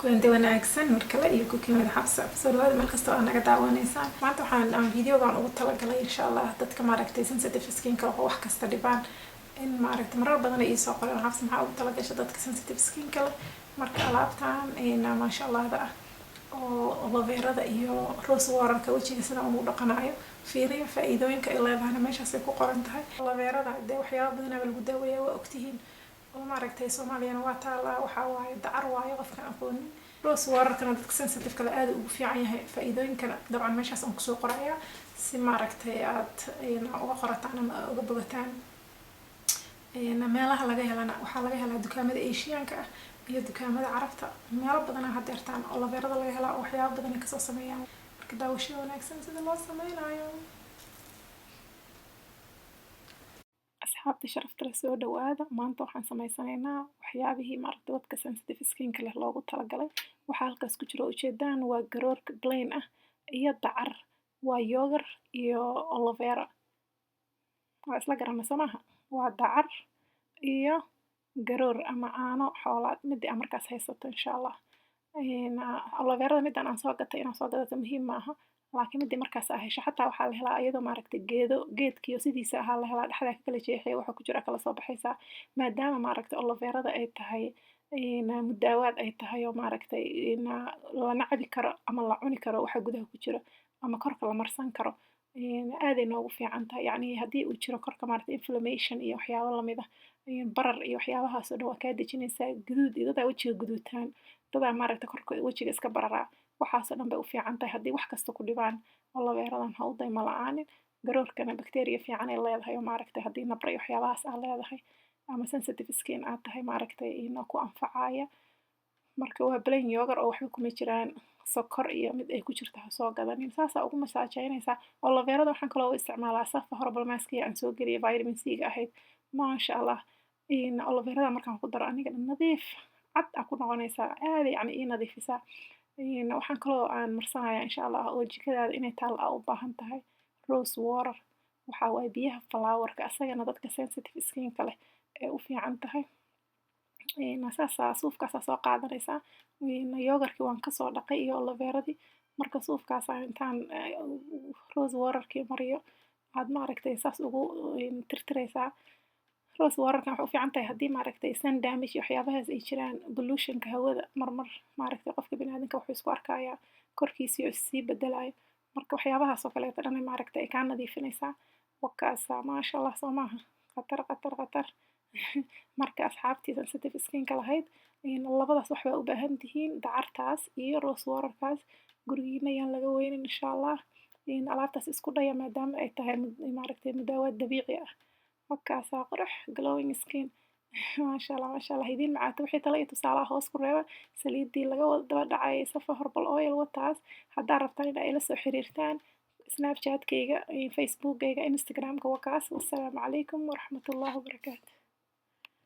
kulanti wanaagsan markale iyo cooking xabsa soo dhawaada meel kasta oo naga daawanaysaan maanta waxaan videogan ugu talagalay insha Allah dadka maaragtay sensitive skin ka wax kasta dhibaan in maaragtay marar badan ay soo qoraan xabsa maxaa ugu talagashay dadka sensitive skin ka marka alaabtaan ma sha Allah oo aloe vera iyo rose water ka wajiga sida uu dhaqanayo fiiriyo faa'iidooyinka ay leedahay meeshaas ay ku qoran tahay aloe vera waxyaabo badan oo lagu daaweeyo waa ogtihiin maaragtay Soomaaliyan waa taala waxa waaye dacar waaye qofka aqoon rose water kana dadka sensitive kala aad ugu fiican yahay faa'iidooyinka dabcan meeshaas aan ku soo qoraya si maaragtay aad uga qorataan ama uga bogataan meelaha laga helana waxa laga helaa dukaamada Asianka iyo dukaamada Carabta meelo badan hadda yartaan aloe vera laga helaa waxyaabo badan ka soo sameeyaan marka daawasho wanaagsan sida loo sameeyo asxaabta sharafta leh soo dhawaada maanta waxaan sameysanaynaa waxyaabihii maaragtay dadka sensitive skin ka leh loogu talagalay waxa halkaas ku jira ujeedaan waa garoorka plain ah iyo dacar waa yogurt iyo aloe vera waa isla garanaysaa maaha waa dacar iyo garoor ama caano xoolaad midii aan markaas haysato insha Allah aloe vera midaan aan soo gatay inaan soo gadato muhiim maaha laakiin midii markaas ah hesho xataa waxaa la helaa iyadoo maaragtay geedkiyo sidiisa ahaa la helaa dhexda kala jeexay waxa ku jira kala soo baxaysa maadaama maaragtay aloe vera ay tahay mudaawaad ay tahay oo maaragtay la nacabi karo ama la cuni karo waxa gudaha ku jira ama korka la marsan karo aad ay noogu fiican tahay yacni haddii uu jiro korka maaragtay inflammation iyo waxyaabo lamid ah barar iyo waxyaabahaas oo dhan waa kaa dejinaysaa guduud iyo dadaa wajiga guduutaan dadaa maaragtay korka wajiga iska bararaa waxaas oo dhan bay u fiican tahay haddii wax kasta ku dhibaan aloe vera ha u dayma la'aanin garoorkana bacteria fiican ay leedahay oo maaragtay haddii nabra iyo waxyaabahaas aad leedahay ama sensitive skin aad tahay maaragtay ku anfacaya marka waa plain yogurt oo waxba kuma jiraan sokor iyo mid ay ku jirto ha soo gadanin saasa ugu masaajaynaysaa aloe vera waxaan kaloo u isticmaalaa safa herbal mask aan soo geliyay vitamin C ga ahayd maasha Allah aloe vera markaan ku daro aniga nadiif cad ku noqonaysaa aad yani ii nadiifisaa waxaan kaloo aan marsanayaa insha Allah oo jikadaada inay taal u baahan tahay rose water waxa waaye biyaha flowerka asagana dadka sensitive skin ka leh ee u fiican tahay saasa suufkaas soo qaadanaysaa yogurtkii waan ka soo dhaqay iyo aloe veradii marka suufkaas intaan rose waterkii mariyo aad maaragtay saas ugu tirtiraysaa rose waterka waxay u fiican tahay haddii maaragtay sun damage iyo waxyaabahaas ay jiraan pollutionka hawada marmar maaragtay qofka bini'aadamka wuxuu isku arkayaa korkiisa oo sii bedelayo marka waxyaabahaas oo kaleeto dhan maaragtay ay kaa nadiifinaysaa wakaasa maasha Allah soo maaha qatar marka asxaabtii sensitive skin ka lahayd labadaas wax baa u baahan tihiin dacartaas iyo rose waterkaas gurigiina ayaan laga weynin insha Allah alaabtaas isku dhaya maadaama ay tahay maaragtay mudaawaad dabiici ah wakaasa qurux glowing skin maasha Allah idin macaato wixii tala iyo tusaalaha hoos ku reeba saliidii laga wada daba dhacay safa herbal oil wataas haddaa rabtaan in ay la soo xiriirtaan snapchat-kayga facebookgayga instagram-ka wakaas wassalaamu calaykum waraxmatullaahi wabarakaatu